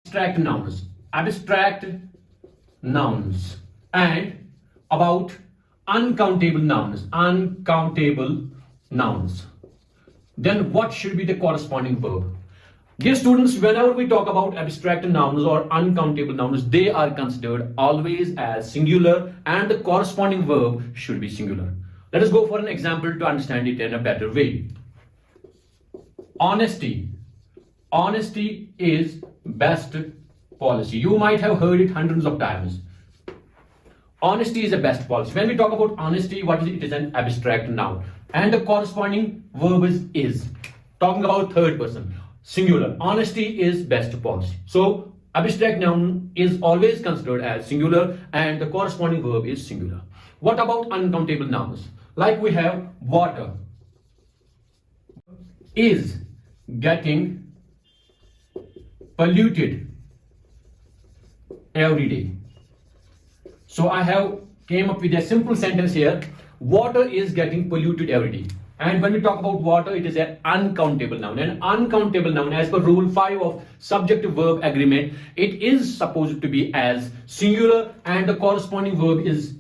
Abstract nouns. Abstract nouns. And about uncountable nouns. Uncountable nouns. Then what should be the corresponding verb? Dear students, whenever we talk about abstract nouns or uncountable nouns, they are considered always as singular and the corresponding verb should be singular. Let us go for an example to understand it in a better way. Honesty. Honesty is best policy. You might have heard it hundreds of times. Honesty is the best policy. When we talk about honesty, what is it? It is an abstract noun. And the corresponding verb is. Talking about third person. Singular. Honesty is best policy. So, abstract noun is always considered as singular and the corresponding verb is singular. What about uncountable nouns? Like we have water is getting polluted every day. So I have came up with a simple sentence here. Water is getting polluted every day. And when we talk about water, it is an uncountable noun. An uncountable noun, as per rule 5 of subject-verb agreement, it is supposed to be as singular and the corresponding verb is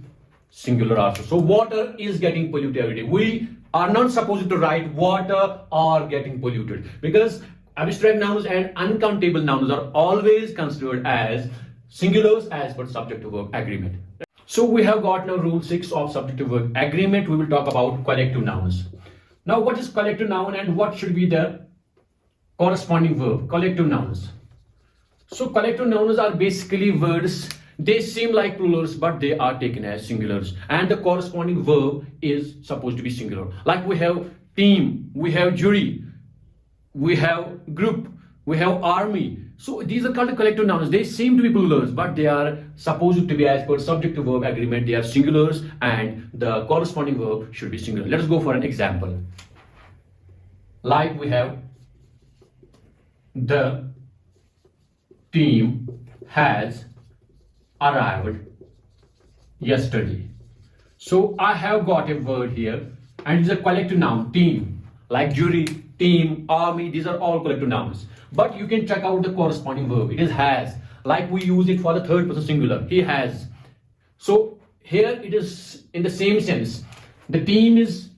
singular also. So water is getting polluted every day. We are not supposed to write water are getting polluted because abstract nouns and uncountable nouns are always considered as singulars as per subject-verb agreement. So we have got now rule 6 of subject-verb agreement. We will talk about collective nouns. Now what is collective noun and what should be the corresponding verb? Collective nouns. So collective nouns are basically words. They seem like plurals but they are taken as singulars and the corresponding verb is supposed to be singular. Like we have team, we have jury, we have group, we have army. So these are called collective nouns. They seem to be plurals but they are supposed to be as per subject to verb agreement. They are singulars and the corresponding verb should be singular. Let us go for an example. Like we have the team has arrived yesterday. So I have got a word here and it's a collective noun, team. Like jury, team, army, these are all collective nouns. But you can check out the corresponding verb. It is has. Like we use it for the third person singular. He has. So here it is in the same sense. The team is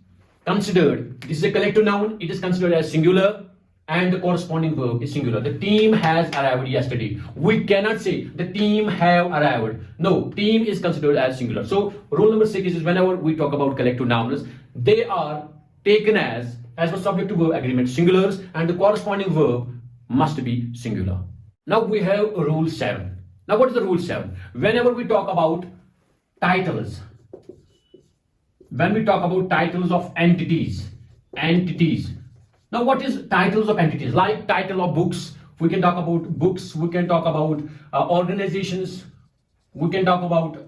considered. This is a collective noun. It is considered as singular and the corresponding verb is singular. The team has arrived yesterday. We cannot say the team have arrived. No, team is considered as singular. So rule number 6 is whenever we talk about collective nouns, they are taken as per subject to verb agreement singulars and the corresponding verb must be singular. Now we have rule 7. Now what is the rule 7? Whenever we talk about titles, when we talk about titles of entities. Now what is titles of entities? Like title of books, we can talk about books, we can talk about organizations, we can talk about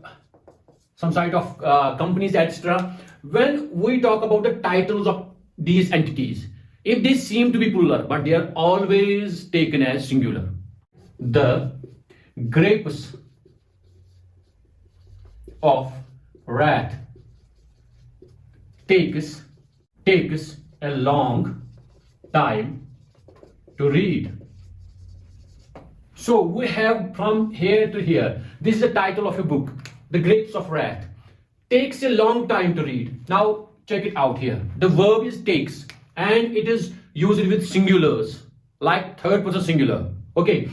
some sort of companies, etc. When we talk about the titles of these entities, if they seem to be plural but they are always taken as singular. The grapes of wrath takes a long time to read. So we have from here to here, this is the title of a book, The Grapes of Wrath. Takes a long time to read. Now check it out here. The verb is takes and it is used with singulars like third person singular. Okay,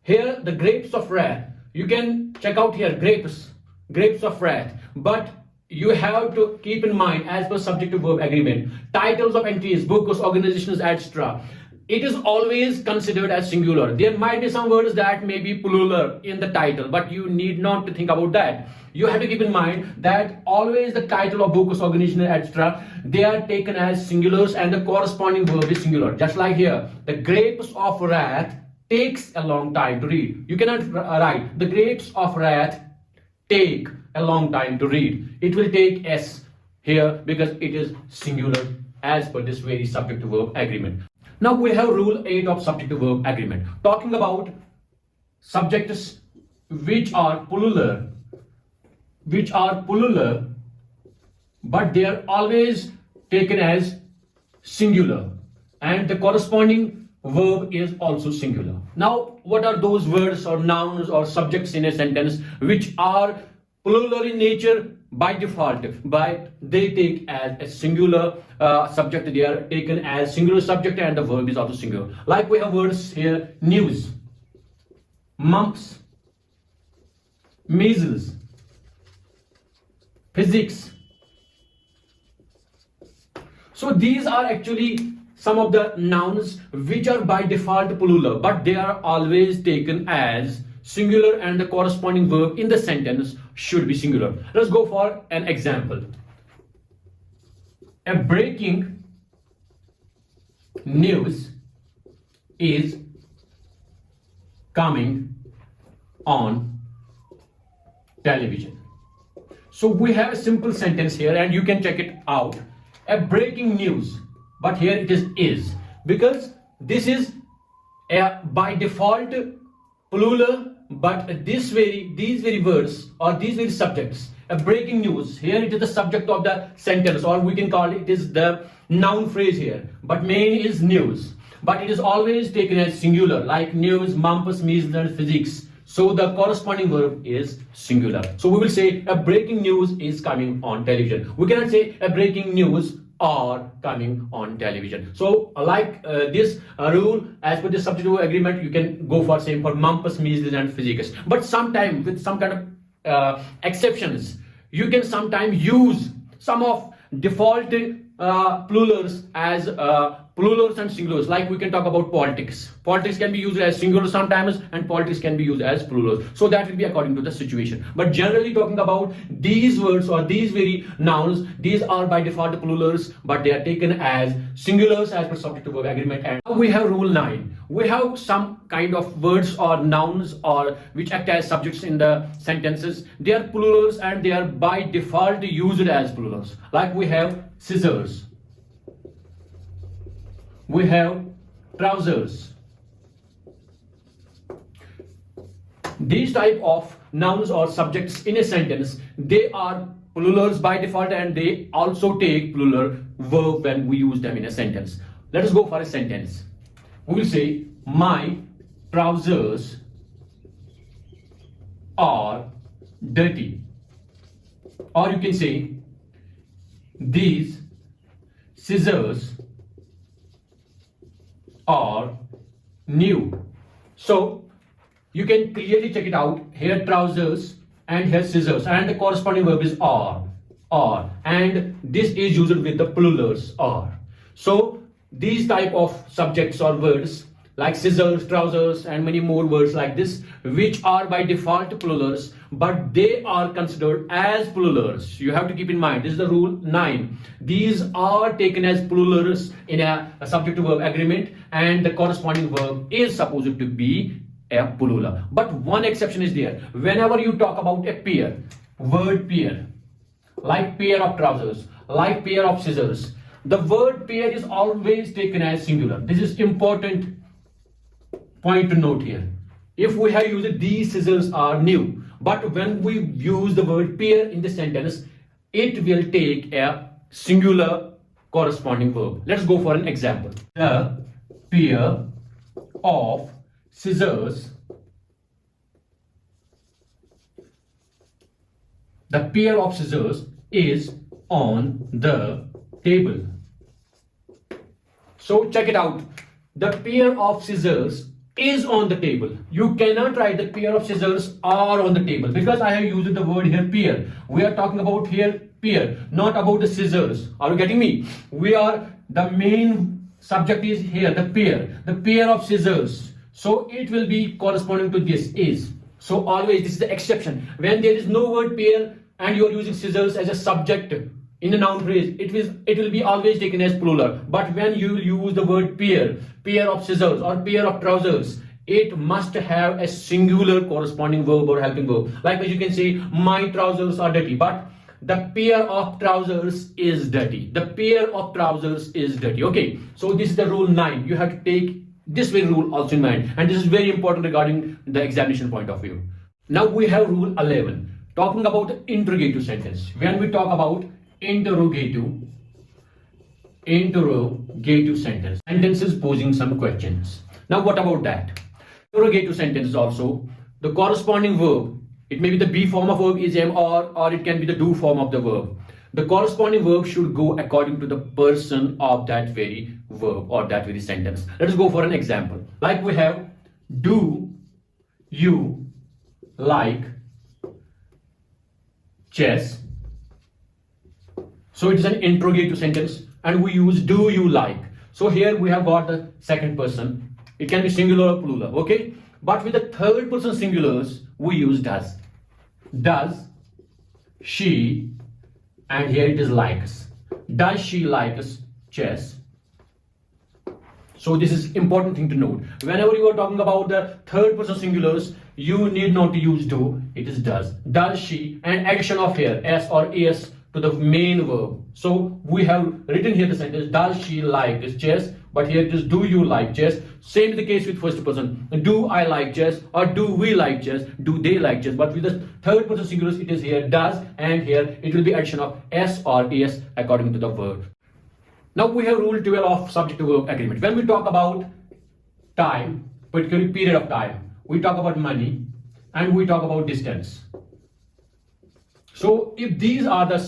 here the grapes of wrath. You can check out here grapes of wrath, but you have to keep in mind as per subject to verb agreement, titles of entities, books, organizations, etc. It is always considered as singular. There might be some words that may be plural in the title, but you need not to think about that. You have to keep in mind that always the title of books, organization, etc., they are taken as singulars and the corresponding verb is singular. Just like here, the grapes of wrath takes a long time to read. You cannot write the grapes of wrath take a long time to read. It will take S here because it is singular as per this very subject to verb agreement. Now we have rule 8 of subject to verb agreement, talking about subjects which are plural, but they are always taken as singular and the corresponding verb is also singular. Now, what are those words or nouns or subjects in a sentence which are plural in nature by default? They take as a singular subject. They are taken as singular subject, and the verb is also singular. Like we have words here: news, mumps, measles, physics. So these are actually some of the nouns which are by default plural, but they are always taken as singular, and the corresponding verb in the sentence should be singular. Let's go for an example. A breaking news is coming on television. So we have a simple sentence here, and you can check it out. A breaking news, but here it is because this is a by default plural, but these very words or these very subjects, a breaking news, here it is the subject of the sentence, or we can call it is the noun phrase here, but main is news, but it is always taken as singular, like news, mumps, measles, and physics. So the corresponding verb is singular. So we will say a breaking news is coming on television. We cannot say a breaking news are coming on television. So like this rule, as per the substitute agreement, you can go for same for mumps, measles, and physics. But sometime with some kind of exceptions, you can sometimes use some of default plurals as plurals and singulars. Like we can talk about politics. Politics can be used as singular sometimes, and politics can be used as plurals. So that will be according to the situation. But generally talking about these words or these very nouns, these are by default plurals, but they are taken as singulars as per subject to verb agreement. And now we have rule 9. We have some kind of words or nouns or which act as subjects in the sentences. They are plurals and they are by default used as plurals. Like we have scissors, we have trousers. These type of nouns or subjects in a sentence, they are plurals by default, and they also take plural verb when we use them in a sentence. Let us go for a sentence. We will say, my trousers are dirty. Or you can say, these scissors are new. So you can clearly check it out. Here trousers and here scissors, and the corresponding verb is are, and this is used with the plurals are. So these type of subjects or words like scissors, trousers, and many more words like this, which are by default plurals, but they are considered as plurals. You have to keep in mind, this is the rule 9. These are taken as plurals in a subject to verb agreement, and the corresponding verb is supposed to be a plural. But one exception is there. Whenever you talk about a pair, word pair, like pair of trousers, like pair of scissors, the word pair is always taken as singular. This is important point to note here. If we have used these scissors are new, but when we use the word pair in the sentence, it will take a singular corresponding verb. Let's go for an example. The pair of scissors, the pair of scissors is on the table. So check it out. The pair of scissors is on the table. You cannot write the pair of scissors are on the table, because I have used the word here pair. We are talking about here pair, not about the scissors. Are you getting me? The main subject is here the pair of scissors. So it will be corresponding to this is. So always this is the exception. When there is no word pair and you are using scissors as a subject in a noun phrase, it will be always taken as plural. But when you use the word pair of scissors or pair of trousers, it must have a singular corresponding verb or helping verb. Like as you can say, my trousers are dirty, but the pair of trousers is dirty. The pair of trousers is dirty. Okay, so this is the rule 9. You have to take this very rule also in mind, and this is very important regarding the examination point of view. Now we have rule 11, talking about the interrogative sentence. When we talk about interrogative interrogative sentence. Sentences posing some questions. Now what about that? Interrogative sentence is also the corresponding verb. It may be the be form of verb is am, or it can be the do form of the verb. The corresponding verb should go according to the person of that very verb or that very sentence. Let us go for an example. Like we have, do you like chess? So it is an interrogative sentence and we use do you like. So here we have got the second person. It can be singular or plural, okay? But with the third person singulars, we use does. Does she, and here it is likes. Does she likes chess? So this is important thing to note. Whenever you are talking about the third person singulars, you need not to use do, it is does. Does she, and addition of here s or es to the main verb. So we have written here the sentence, does she like chess? But here it is, do you like chess? Same is the case with first person. Do I like chess? Or do we like chess? Do they like chess? But with the third person singulars, it is here does, and here it will be addition of s or es according to the verb. Now we have rule 12 of subject to verb agreement. When we talk about time, particularly period of time, we talk about money and we talk about distance. So if these are the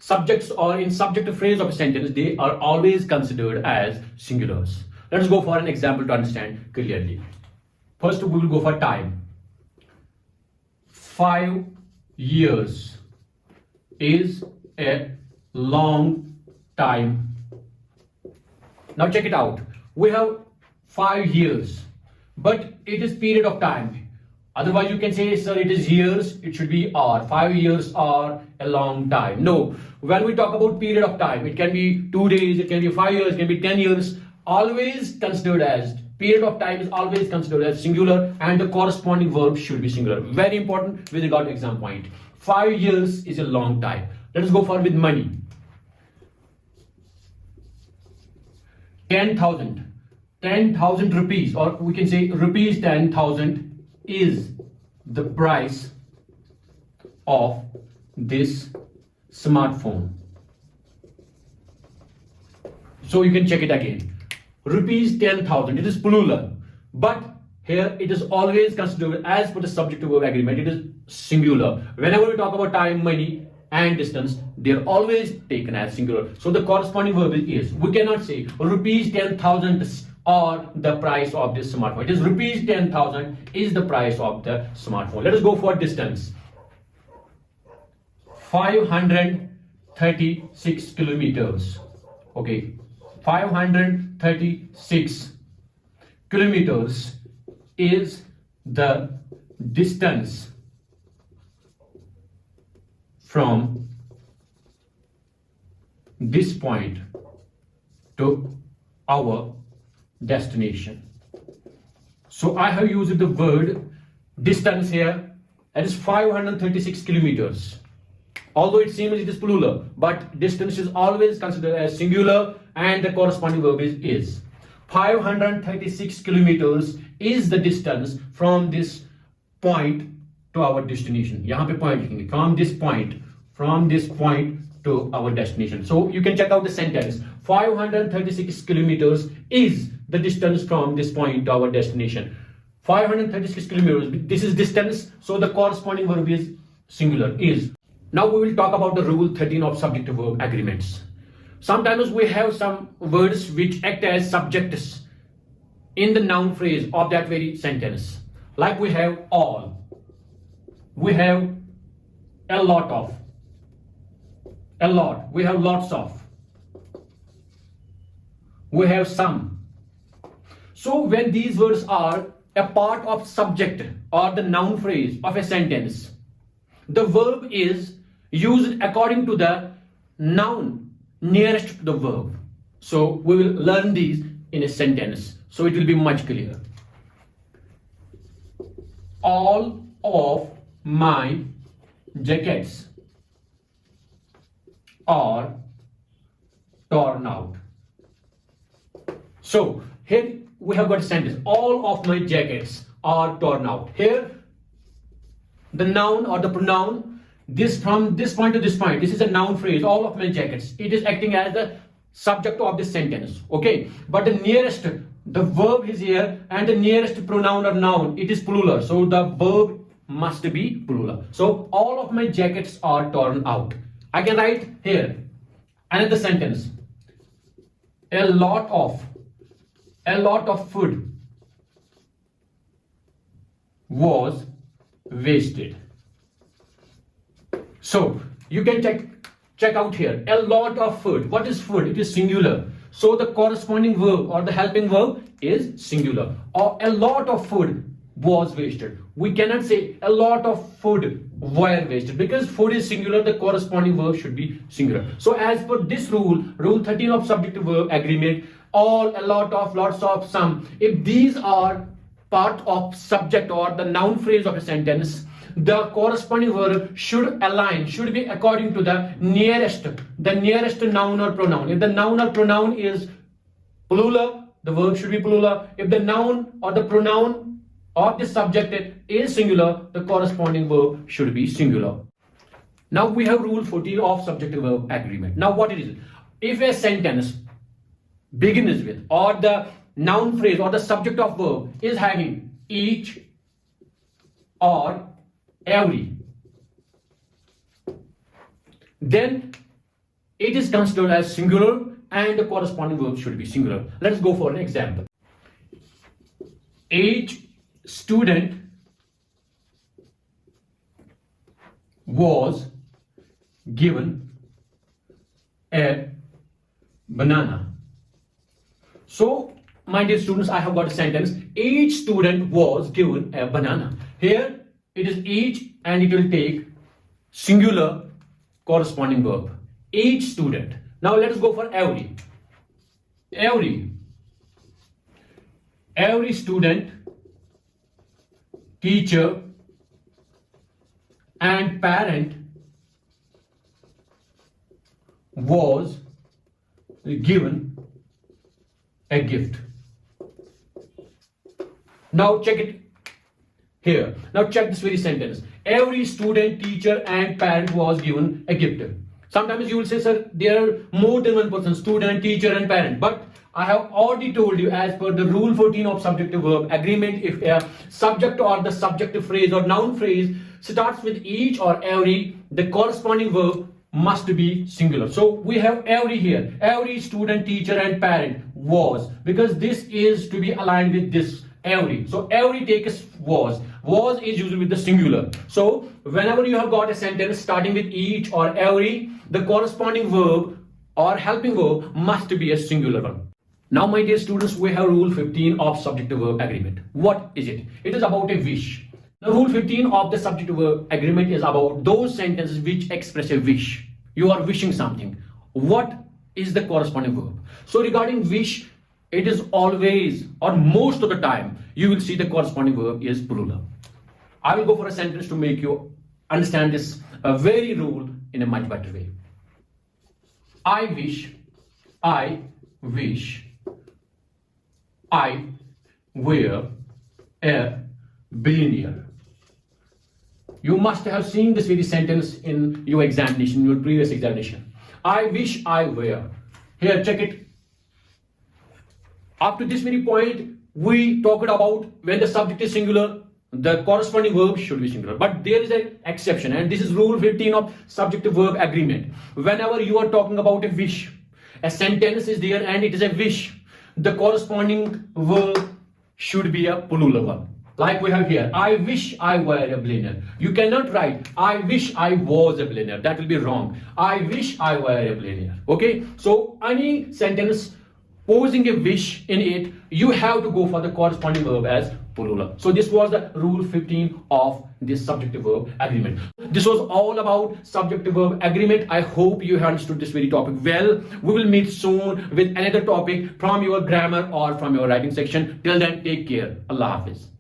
subjects or in subjective phrase of a sentence, they are always considered as singulars. Let us go for an example to understand clearly. First we will go for time. 5 years is a long time. Now check it out. We have 5 years, but it is period of time. Otherwise you can say, sir, it is years, it should be or. 5 years are a long time. No, when we talk about period of time, it can be 2 days, it can be 5 years, it can be 10 years. Always considered as, period of time is always considered as singular, and the corresponding verb should be singular. Very important with regard to exam point. 5 years is a long time. Let us go for with money. 10,000. 10,000 rupees, or we can say rupees 10,000 is the price of this smartphone. So you can check it again. Rupees 10,000, it is plural, but here it is always considered as per the subject to verb agreement, it is singular. Whenever we talk about time, money and distance, they are always taken as singular. So the corresponding verb is. We cannot say rupees 10,000 or the price of this smartphone. It is rupees 10,000 is the price of the smartphone. Let us go for distance. 536 kilometers. Okay, 536 kilometers is the distance from this point to our destination. So I have used the word distance here, that is 536 kilometers. Although it seems it is plural, but distance is always considered as singular and the corresponding verb is. 536 kilometers is the distance from this point to our destination. यहाँ पे point लिखेंगे, from this point to our destination. So you can check out the sentence. 536 kilometers is the distance from this point to our destination. 536 kilometers, this is distance, so the corresponding verb is singular, is. Now we will talk about the rule 13 of subject to verb agreements. Sometimes we have some words which act as subjects in the noun phrase of that very sentence. Like we have all, we have a lot of, a lot, we have lots of, we have some. So when these words are a part of subject or the noun phrase of a sentence, the verb is used according to the noun nearest to the verb. So we will learn these in a sentence, so it will be much clearer. All of my jackets are torn out. So here we have got a sentence, all of my jackets are torn out. Here the noun or the pronoun, this from this point to this point, this is a noun phrase, all of my jackets. It is acting as the subject of this sentence. Okay, but the nearest, the verb is here, and the nearest pronoun or noun, it is plural, so the verb must be plural. So all of my jackets are torn out. I can write here another sentence. A lot of food was wasted. So you can check out here. A lot of food. What is food? It is singular. So the corresponding verb or the helping verb is singular. Or a lot of food was wasted. We cannot say a lot of food were wasted, because food is singular, the corresponding verb should be singular. So as per this rule 13 of subjective verb agreement, all, a lot of, lots of, some, if these are part of subject or the noun phrase of a sentence, the corresponding verb should align, should be according to the nearest noun or pronoun. If the noun or pronoun is plural, the verb should be plural. If the noun or the pronoun of the subject is singular, the corresponding verb should be singular. Now we have rule 14 of subjective verb agreement. Now what it is? If a sentence begins with, or the noun phrase or the subject of verb is having each or every, then it is considered as singular and the corresponding verb should be singular. Let's go for an example. Each student was given a banana. So, my dear students, I have got a sentence. Each student was given a banana. Here, it is each and it will take singular corresponding verb. Each student. Now, let us go for every. Every student, teacher, and parent was given a gift. Now check it here. Now check this very sentence. Every student, teacher, and parent was given a gift. Sometimes you will say, sir, there are more than one person, student, teacher, and parent. But I have already told you, as per the rule 14 of subjective verb agreement, if a subject or the subjective phrase or noun phrase starts with each or every, the corresponding verb must be singular. So we have every here. Every student, teacher, and parent was, because this is to be aligned with this every. So every takes was. Was is usually with the singular. So whenever you have got a sentence starting with each or every, the corresponding verb or helping verb must be a singular one. Now, my dear students, we have rule 15 of subjective verb agreement. What is it? It is about a wish. The rule 15 of the subjective verb agreement is about those sentences which express a wish. You are wishing something. What is the corresponding verb? So regarding wish, it is always or most of the time you will see the corresponding verb is plural. I will go for a sentence to make you understand this very rule in a much better way. I wish I were a billionaire. You must have seen this very sentence in your examination, your previous examination. I wish I were. Here, check it. Up to this very point, we talked about when the subject is singular, the corresponding verb should be singular. But there is an exception, and this is rule 15 of subjective verb agreement. Whenever you are talking about a wish, a sentence is there and it is a wish, the corresponding verb should be a plural one. Like we have here, I wish I were a billionaire. You cannot write, I wish I was a billionaire. That will be wrong. I wish I were a billionaire. Okay? So, any sentence posing a wish in it, you have to go for the corresponding verb as plural. So, this was the rule 15 of this subjective verb agreement. This was all about subjective verb agreement. I hope you have understood this very topic well. We will meet soon with another topic from your grammar or from your writing section. Till then, take care. Allah Hafiz.